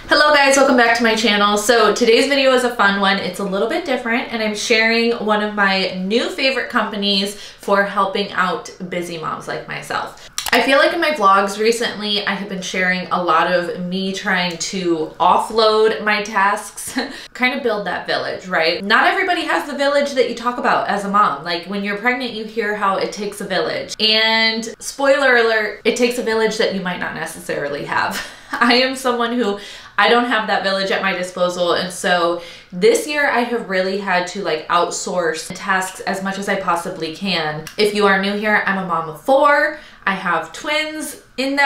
Hello guys, welcome back to my channel. So today's video is a fun one. It's a little bit different and I'm sharing one of my new favorite companies for helping out busy moms like myself. I feel like in my vlogs recently, I have been sharing a lot of me trying to offload my tasks, kind of build that village, right? Not everybody has the village that you talk about as a mom. Like when you're pregnant, you hear how it takes a village. And spoiler alert, it takes a village that you might not necessarily have. I am someone who I don't have that village at my disposal, and so this year I have really had to outsource tasks as much as I possibly can. If you are new here, I'm a mom of 4. I have twins within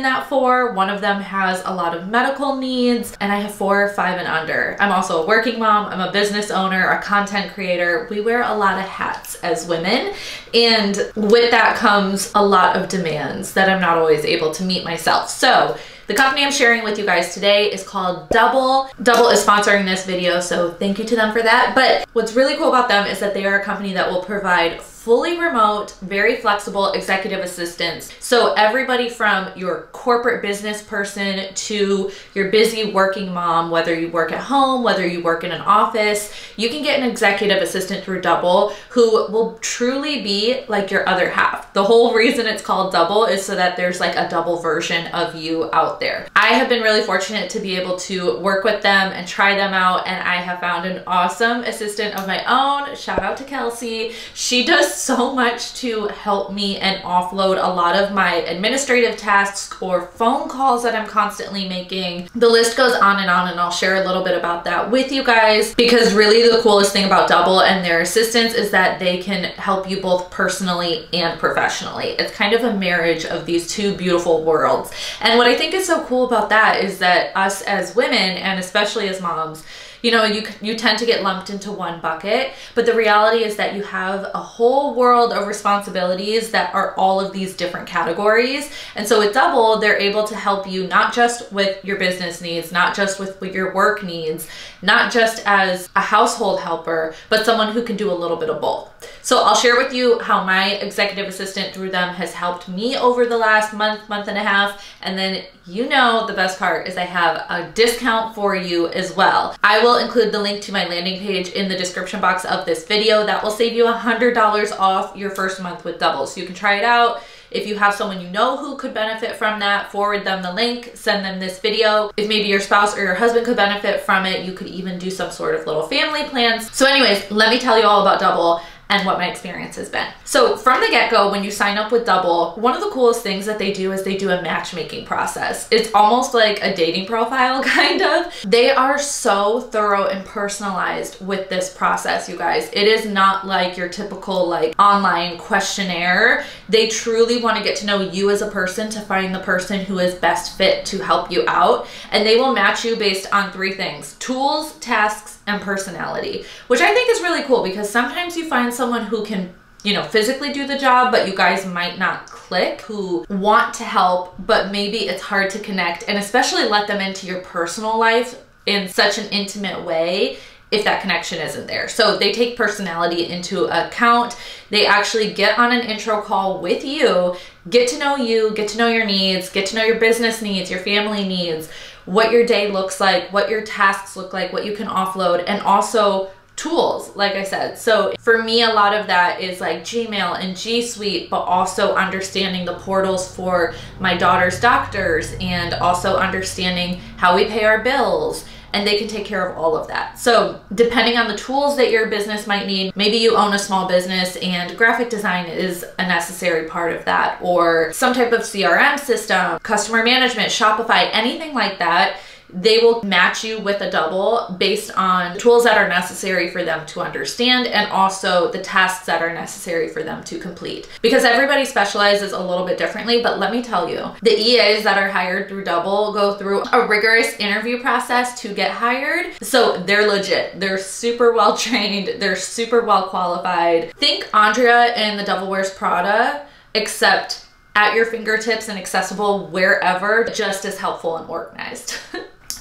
that 4. One of them has a lot of medical needs, and I have 4, 5 and under. I'm also a working mom. I'm a business owner, a content creator. We wear a lot of hats as women, and with that comes a lot of demands that I'm not always able to meet myself. So the company I'm sharing with you guys today is called Double. Double is sponsoring this video, so thank you to them for that. But what's really cool about them is that they are a company that will provide fully remote, very flexible executive assistants. So everybody from your corporate business person to your busy working mom, whether you work at home, whether you work in an office, you can get an executive assistant through Double who will truly be like your other half. The whole reason it's called Double is so that there's like a double version of you out there. I have been really fortunate to be able to work with them and try them out, and I have found an awesome assistant of my own. Shout out to Kelsey. She does so much to help me and offload a lot of my administrative tasks or phone calls that I'm constantly making. The list goes on, and I'll share a little bit about that with you guys, because really the coolest thing about Double and their assistants is that they can help you both personally and professionally. It's kind of a marriage of these two beautiful worlds. And what I think is so cool about that is that us as women, and especially as moms, you know, you tend to get lumped into one bucket, but the reality is that you have a whole world of responsibilities that are all of these different categories. And so with Double, they're able to help you not just with your business needs, not just with your work needs, not just as a household helper, but someone who can do a little bit of both. So I'll share with you how my executive assistant through them has helped me over the last month and a half. And then, you know, the best part is I have a discount for you as well. I will include the link to my landing page in the description box of this video. That will save you $100 off your first month with Double. So you can try it out. If you have someone you know who could benefit from that, forward them the link, send them this video. If maybe your spouse or your husband could benefit from it, you could even do some sort of little family plans. So anyways, let me tell you all about Double and what my experience has been. So from the get-go, when you sign up with Double, one of the coolest things that they do is they do a matchmaking process. It's almost like a dating profile, kind of. They are so thorough and personalized with this process, you guys. It is not like your typical online questionnaire. They truly want to get to know you as a person to find the person who is best fit to help you out. And they will match you based on 3 things: tools, tasks, and personality, which I think is really cool, because sometimes you find someone who can, you know, physically do the job, but you guys might not click, who want to help, but maybe it's hard to connect and especially let them into your personal life in such an intimate way if that connection isn't there. So they take personality into account. They actually get on an intro call with you, get to know you, get to know your needs, get to know your business needs, your family needs, what your day looks like, what your tasks look like, what you can offload, and also tools, like I said. So for me, a lot of that is like Gmail and G Suite, but also understanding the portals for my daughter's doctors and also understanding how we pay our bills. And they can take care of all of that. So depending on the tools that your business might need, maybe you own a small business and graphic design is a necessary part of that, or some type of CRM system, customer management, Shopify, anything like that. They will match you with a Double based on the tools that are necessary for them to understand and also the tasks that are necessary for them to complete. Because everybody specializes a little bit differently, but let me tell you, the EAs that are hired through Double go through a rigorous interview process to get hired. So they're legit. They're super well trained. They're super well qualified. Think Andrea in The Devil Wears Prada, except at your fingertips and accessible wherever, just as helpful and organized.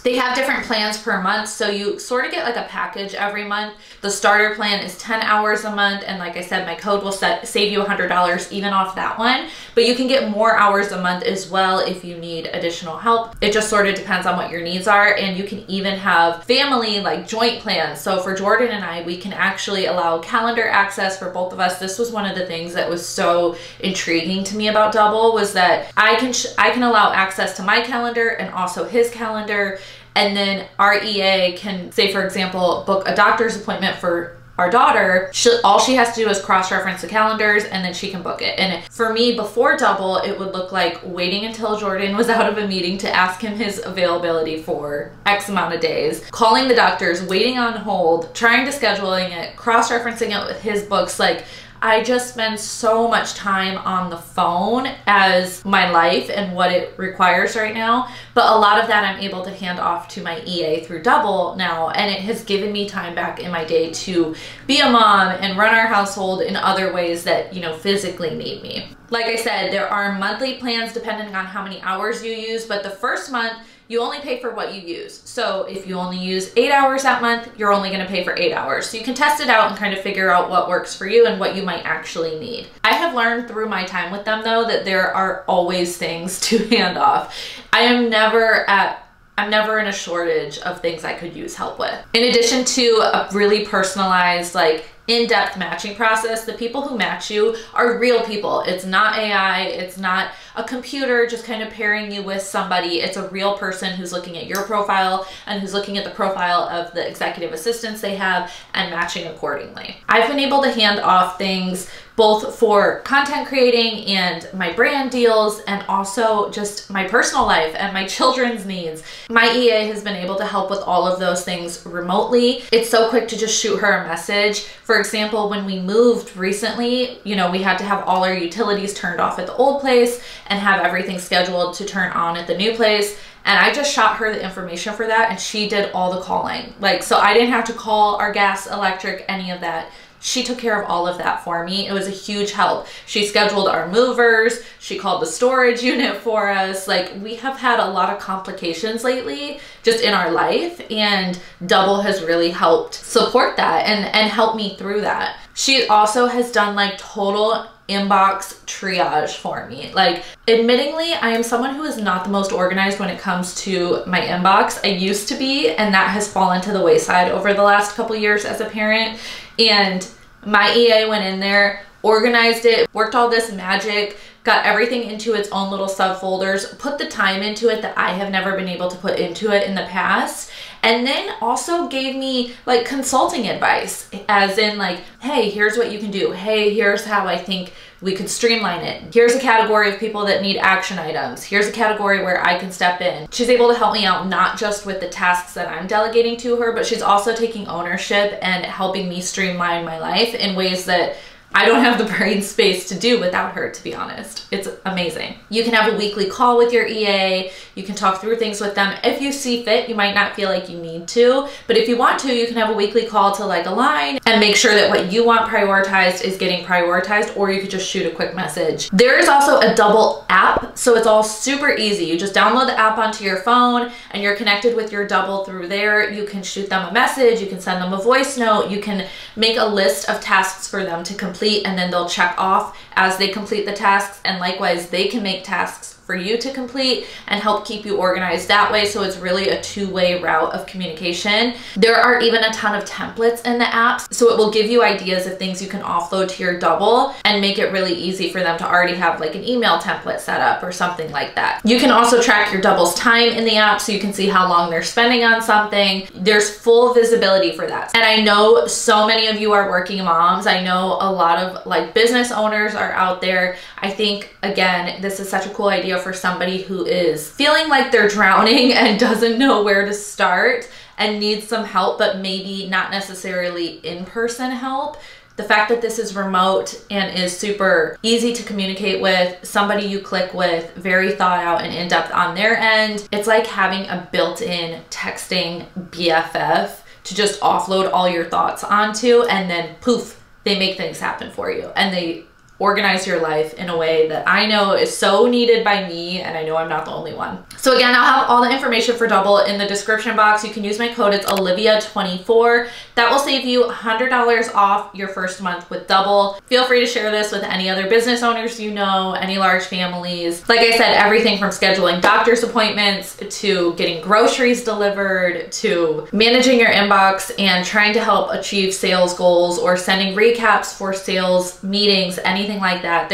They have different plans per month, so you sort of get like a package every month. The starter plan is 10 hours a month, and like I said, my code will save you $100 even off that one. but you can get more hours a month as well if you need additional help. It just sort of depends on what your needs are. And you can even have family like joint plans. So for Jordan and I, we can actually allow calendar access for both of us. This was one of the things that was so intriguing to me about Double, was that I can allow access to my calendar and also his calendar. And then our EA can, say for example, book a doctor's appointment for our daughter. All she has to do is cross-reference the calendars and then she can book it. And for me, before Double, it would look like waiting until Jordan was out of a meeting to ask him his availability for X amount of days, calling the doctors, waiting on hold, trying to scheduling it, cross-referencing it with his books. Like, I just spend so much time on the phone as my life and what it requires right now. But a lot of that I'm able to hand off to my EA through Double now. And it has given me time back in my day to be a mom and run our household in other ways that, you know, physically need me. Like I said, there are monthly plans depending on how many hours you use, but the first month, you only pay for what you use. So if you only use 8 hours that month, you're only gonna pay for 8 hours. So you can test it out and kind of figure out what works for you and what you might actually need. I have learned through my time with them though, that there are always things to hand off. I'm never in a shortage of things I could use help with. In addition to a really personalized, like, in-depth matching process, the people who match you are real people. It's not AI, it's not a computer just kind of pairing you with somebody. It's a real person who's looking at your profile and who's looking at the profile of the executive assistants they have and matching accordingly. I've been able to hand off things both for content creating and my brand deals, and also just my personal life and my children's needs. My EA has been able to help with all of those things remotely. It's so quick to just shoot her a message. For example, when we moved recently, you know, we had to have all our utilities turned off at the old place and have everything scheduled to turn on at the new place. And I just shot her the information for that and she did all the calling. Like, so I didn't have to call our gas, electric, any of that. She took care of all of that for me. It was a huge help. She scheduled our movers. She called the storage unit for us. Like, we have had a lot of complications lately just in our life, and Double has really helped support that and help me through that. She also has done like total inbox triage for me. Like, admittingly, I am someone who is not the most organized when it comes to my inbox. I used to be, and that has fallen to the wayside over the last couple years as a parent. And my EA went in there, organized it, worked all this magic, got everything into its own little subfolders, put the time into it that I have never been able to put into it in the past. And then also gave me like consulting advice, as in like, hey, here's what you can do. Hey, here's how I think we could streamline it. Here's a category of people that need action items. Here's a category where I can step in. She's able to help me out not just with the tasks that I'm delegating to her, but she's also taking ownership and helping me streamline my life in ways that I don't have the brain space to do without her, to be honest. It's amazing. You can have a weekly call with your EA. You can talk through things with them. If you see fit, you might not feel like you need to, but if you want to, you can have a weekly call to like align and make sure that what you want prioritized is getting prioritized, or you could just shoot a quick message. There is also a Double app, so it's all super easy. You just download the app onto your phone and you're connected with your Double through there. You can shoot them a message, you can send them a voice note, you can make a list of tasks for them to complete, and then they'll check off as they complete the tasks, and likewise they can make tasks for you to complete and help keep you organized that way. So it's really a two-way route of communication. There are even a ton of templates in the apps, so it will give you ideas of things you can offload to your Double and make it really easy for them to already have like an email template set up or something like that. You can also track your Double's time in the app so you can see how long they're spending on something. There's full visibility for that. And I know so many of you are working moms. I know a lot of like business owners are out there. I think, again, this is such a cool idea for somebody who is feeling like they're drowning and doesn't know where to start and needs some help, but maybe not necessarily in-person help. The fact that this is remote and is super easy to communicate with, somebody you click with, very thought out and in-depth on their end, it's like having a built-in texting BFF to just offload all your thoughts onto, and then poof, they make things happen for you. And they organize your life in a way that I know is so needed by me, and I know I'm not the only one. So again, I'll have all the information for Double in the description box. You can use my code, it's Olivia24. That will save you $100 off your first month with Double. Feel free to share this with any other business owners you know, any large families. Like I said, everything from scheduling doctor's appointments to getting groceries delivered to managing your inbox and trying to help achieve sales goals or sending recaps for sales meetings, anything like that.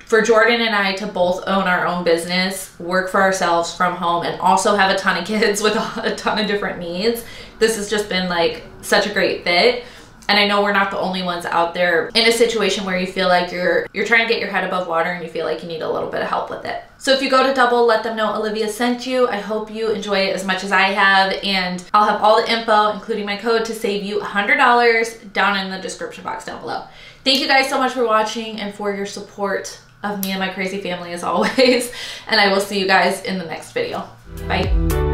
For Jordan and I to both own our own business, work for ourselves from home, and also have a ton of kids with a ton of different needs, this has just been like such a great fit. And I know we're not the only ones out there in a situation where you feel like you're trying to get your head above water and you feel like you need a little bit of help with it. So if you go to Double, let them know Olivia sent you. I hope you enjoy it as much as I have, and I'll have all the info, including my code, to save you $100 down in the description box down below. Thank you guys so much for watching and for your support of me and my crazy family as always. And I will see you guys in the next video. Bye.